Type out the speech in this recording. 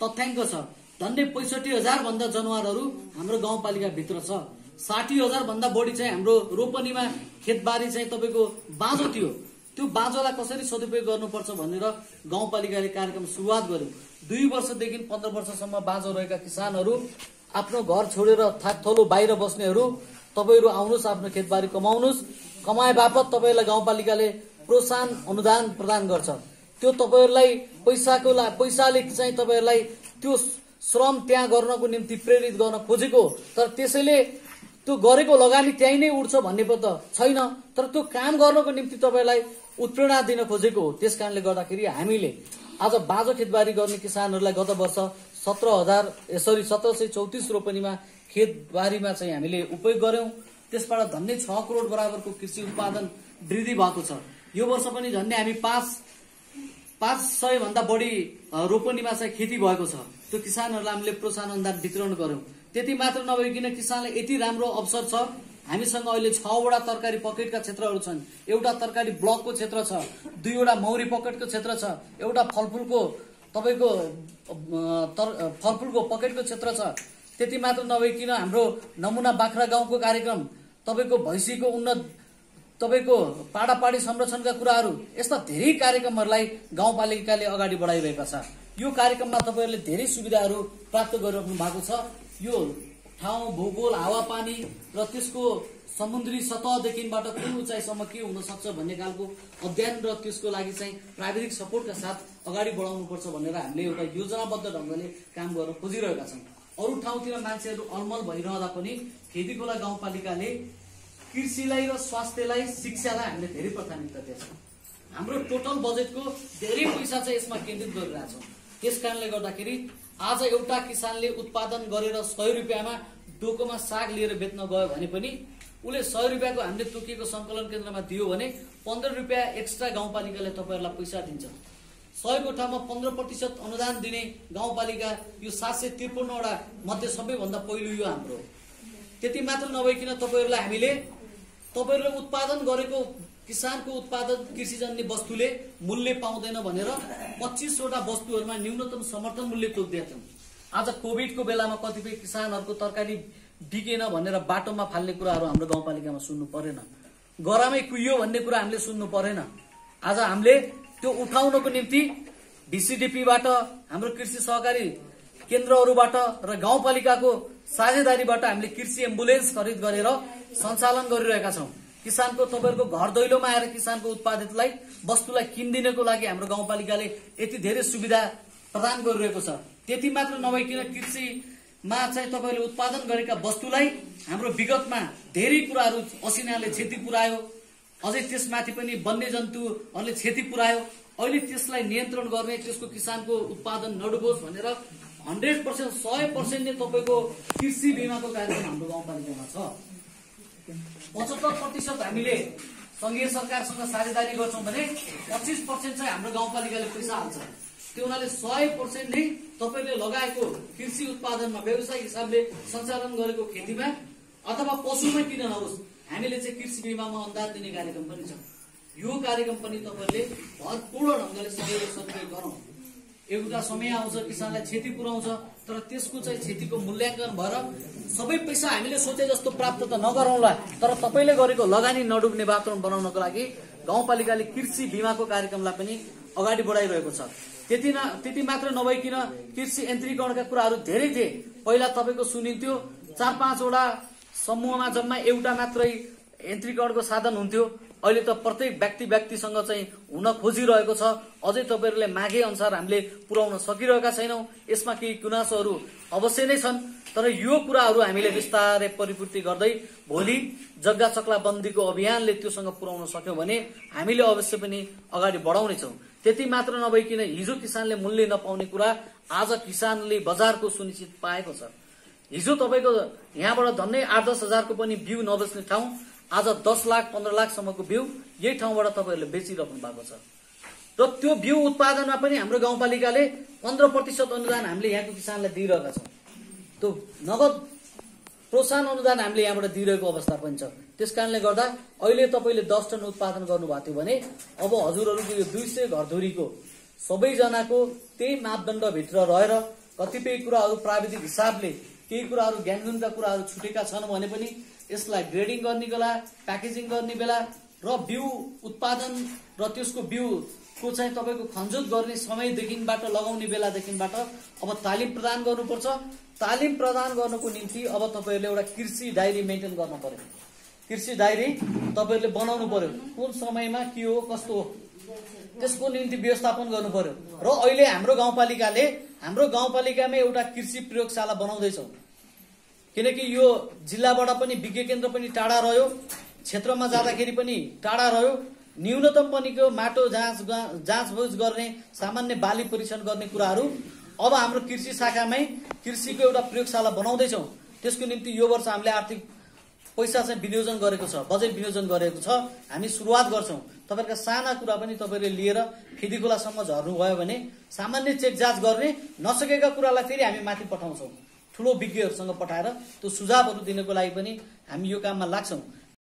तथ्याङ्क छ। झन्डै 65,000 भन्दा जनावरहरू हाम्रो गाउँपालिका भित्र छ। 60,000 भन्दा बढी चाहिँ हाम्रो रोपनीमा खेतबारी चाहिँ तपाईको बाँझो थियो। त्यो बाँझोलाई कसरी सदुपयोग गर्नुपर्छ भनेर गाउँपालिकाले कार्यक्रम सुरुवात गर्यो। 2 वर्षदेखि 15 वर्षसम्म बाँझो रहेका किसानहरू, आफ्नो घर छोडेर थाकथलो बाहिर बस्नेहरू, तपाईहरु आउनुस्, आफ्नो खेतबारी कमाउनुस्। कमाए बापत तपाईहरुलाई गाउँपालिकाले प्रोत्साहन अनुदान प्रदान गर्छ। त्यो तपाईहरुलाई पैसाले चाहिँ तपाईहरुलाई त्यो श्रम त्यहाँ गर्नको निम्ति प्रेरित गर्न खोजेको, तर त्यसैले त्यो गरेको लगानी त्यही नै उड्छ भन्ने पो त छैन। तर त्यो काम गर्नको निम्ति तपाईलाई उत्प्रेरणा दिन खोजेको हो। त्यसकारणले गर्दाखेरि हामीले आज बाँझो खेतबारी गर्ने किसानहरूलाई गत वर्ष 1734 रोपनीमा खेतबारीमा चाहिँ हामीले उपयोग गर्यौं। त्यसबाट झन्डै 6 करोड बराबरको कृषि उत्पादन वृद्धि भएको छ। यो वर्ष पनि झन्डै हामी 500 भन्दा बढी रोपनीमा चाहिँ खेती भएको छ। त्यो किसानहरूलाई हामीले प्रोत्साहन अनुदान वितरण गर्यौं। त्यति मात्र नभइकन किसानलाई यति राम्रो अवसर छ। हामीसँग अहिले 6 वटा तरकारी पकेटका क्षेत्रहरू छन्। एउटा तरकारी ब्लकको क्षेत्र छ, 2 वटा मौरी पकेटको क्षेत्र छ, एउटा फलफुलको तपाईको फलफुलको पकेटको क्षेत्र छ। त्यति मात्र नभइकन हाम्रो नमुना बाख्रा गाउँको कार्यक्रम, तपाईको भैँसीको उन्नत, तपाईको पाडापाडी संरक्षणका कुराहरू, यस्ता धेरै कार्यक्रमहरूलाई गाउँपालिकाले अगाडि बढाइरहेका छ। यो कार्यक्रममा तपाईहरुले धेरै सुविधाहरू प्राप्त गरिराख्नु भएको छ। यो ठाउँ, भूगोल, हावापानी र त्यसको समुद्री सतहदेखिबाट कुन उचाइसम्म के हुन सक्छ भन्ने खालको अध्ययन र त्यसको लागि चाहिँ प्राविधिक सपोर्टका साथ अगाडि बढाउनुपर्छ भनेर हामीले एउटा योजनाबद्ध ढंगले काम गर्न खोजिरहेका छौं। अरु ठाउँतिर मान्छेहरू अलमल भइरहँदा पनि खेतीकोला गाउँपालिकाले कृषिलाई र स्वास्थ्यलाई, शिक्षालाई हामीले धेरै प्राथमिकता दिन्छौं। हाम्रो टोटल बजेटको धेरै पैसा चाहिँ यसमा केन्द्रित गरिरहेछौं। त्यसकारणले गर्दाखेरि आज एउटा किसानले उत्पादन गरेर 100 रुपैयाँमा डोकोमा साग लिएर बेच्न गयो भने पनि उले 100 रुपैयाँको हामीले तोकिएको संकलन केन्द्रमा दियो भने 15 रुपैयाँ एक्स्ट्रा गाउँपालिकाले तपाईहरुलाई पैसा दिन्छ। 100 को ठाउँमा 15% अनुदान दिने गाउँपालिका यो 753 वटा मध्ये सबैभन्दा पहिलो यो हाम्रो। त्यति मात्र नभइकन तपाईहरुलाई हामीले तपाईहरुले उत्पादन गरेको किसानको उत्पादन कृषिजन्य वस्तुले मूल्य पाउँदैन भनेर 25 वटा वस्तुहरुमा न्यूनतम समर्थन मूल्य तोकिदिएका छौं। आज कोभिडको बेलामा कतिपय किसानहरुको तरकारी बिकेन भनेर बाटोमा फाल्ने कुराहरु हाम्रो गाउँपालिकामा सुन्नु परेन। गरामै कुइयो भन्ने कुरा हामीले सुन्नु परेन। आज हामीले त्यो उठाउनको निम्ति डीसीडीपीबाट, हाम्रो कृषि सहकारी केन्द्रहरुबाट र गाउँपालिकाको साझेदारीबाट हामीले कृषि एम्बुलेन्स खरिद गरेर सञ्चालन गरिरहेका छौं। किसानको तपाईहरुको घर दैलोमा आएर किसानको उत्पादितलाई वस्तुलाई किन्दिनको लागि हाम्रो गाउँपालिकाले यति धेरै सुविधा प्रदान गरिरहेको छ। त्यति मात्र नभइकन कृषिमा चाहिँ तपाईहरुले उत्पादन गरेका वस्तुलाई हाम्रो विगतमा धेरै कुराहरू असिनाले क्षति पुर्यायो, अझै त्यसमाथि पनि वन्यजन्तुहरूले क्षति पुर्यायो। अहिले त्यसलाई नियन्त्रण गर्ने, त्यसको किसानको उत्पादन नडुबोस् भनेर 100% 100% नै तपाईको कृषि बीमाको कार्यक्रम हाम्रो गाउँपालिकामा छ। 75% हामीले संघीय सरकारसँग साझेदारी गर्छौं भने 25% चाहिँ हाम्रो गाउँपालिकाले पैसा हाल्छ। त्यो हुनाले 100% नै तपाईले लगाएको कृषि उत्पादनमा, व्यवसायिक हिसाबले सञ्चालन गरेको खेतीमा अथवा पशुमा किन नहोस्, हामीले चाहिँ कृषि बीमामा अनुदान दिने कार्यक्रम पनि छ। यो कार्यक्रम पनि तपाईले भरपूर्ण ढंगले सदुपयोग गरौँ। एउटा समय आउँछ किसानलाई क्षति पुर्याउँछ, तर त्यसको चाहिँ क्षतिको मूल्याङ्कन भएर सबै पैसा हामीले सोचे जस्तो प्राप्त त नगरौँला, तर तपाईले गरेको लगानी नडुब्ने वातावरण बनाउनको लागि गाउँपालिकाले कृषि बीमाको कार्यक्रमलाई पनि अगाडि बढाइरहेको छ। त्यति मात्र नभइकन कृषि यन्त्रीकरणका कुराहरू धेरै थिए। पहिला तपाईको सुनिन्थ्यो 4-5 वटा समूहमा जम्मा एउटा मात्रै यन्त्रीकरणको साधन हुन्थ्यो। अहिले त प्रत्येक व्यक्तिसँग चाहिँ हुन खोजिरहेको छ। अझै तपाईहरुले मागे अनुसार हामीले पुर्याउन सकिरहेका छैनौं। यसमा केही गुनासोहरू अवश्य नै छन्, तर यो कुराहरू हामीले विस्तारै परिपूर्ति गर्दै भोलि जग्गा चक्ला बन्दीको अभियानले त्योसँग पुर्याउन सक्यौं भने हामीले अवश्य पनि अगाडि बढाउने छौं। त्यति मात्र नभइकन हिजो किसानले मूल्य नपाउने कुरा आज किसानले बजारको सुनिश्चित पाएको छ। हिजो तपाईको यहाँबाट झन्डै 8-10 हजारको पनि बिउ नबेच्ने ठाउँ आज 10 लाख 15 लाख सम्मको बिउ यही ठाउँबाट तपाईहरुले बेचिराख्नु भएको छ। र त्यो बिउ उत्पादनमा पनि हाम्रो गाउँपालिकाले 15% अनुदान हामीले यहाँको किसानलाई दिइरहेका छौं। त्यो नगद प्रोत्साहन अनुदान हामीले यहाँबाट दिइरहेको अवस्था पनि छ। त्यसकारणले गर्दा अहिले तपाईले 10 टन उत्पादन गर्नुभएको थियो भने अब हजुरहरुको यो 200 घरधुरीको सबैजनाको त्यही मापदण्डभित्र रहेर कतिपय कुराहरू प्राविधिक हिसाबले केही कुराहरू ज्ञानगुणका कुराहरू छुटेका छन् भने पनि यसलाई ग्रेडिङ गर्ने बेला, प्याकेजिङ गर्ने बेला र बिउ उत्पादन र त्यसको बिउको चाहिँ तपाईँको खनजोत गर्ने समयदेखिबाट लगाउने बेलादेखिबाट अब तालिम प्रदान गर्नुपर्छ। तालिम प्रदान गर्नुको निम्ति अब तपाईँहरूले एउटा कृषि डायरी मेन्टेन गर्नु पर्यो। कृषि डायरी तपाईँहरूले बनाउनु पर्यो। कुन समयमा के हो कस्तो हो त्यसको निम्ति व्यवस्थापन गर्नु पर्यो। र अहिले हाम्रो गाउँपालिकामा एउटा कृषि प्रयोगशाला बनाउँदैछौँ, किनकि यो जिल्लाबाट पनि विज्ञ केन्द्र पनि टाढा रह्यो, क्षेत्रमा जाँदाखेरि पनि टाढा रह्यो। न्यूनतम पनिको माटो जाँचबुझ गर्ने, सामान्य बाली परीक्षण गर्ने कुराहरू अब हाम्रो कृषि शाखामै कृषिको एउटा प्रयोगशाला बनाउँदैछौँ। त्यसको निम्ति यो वर्ष हामीले आर्थिक पैसा चाहिँ विनियोजन गरेको छ, बजेट विनियोजन गरेको छ। हामी सुरुवात गर्छौँ। तपाईँहरूका साना कुरा पनि तपाईँहरूले लिएर खेतीखोलासम्म झर्नुभयो भने सामान्य चेक जाँच गर्ने, नसकेका कुरालाई फेरि हामी माथि पठाउँछौँ ठुलो विज्ञहरूसँग पठाएर त्यो सुझावहरू दिनको लागि पनि हामी यो काममा लाग्छौँ।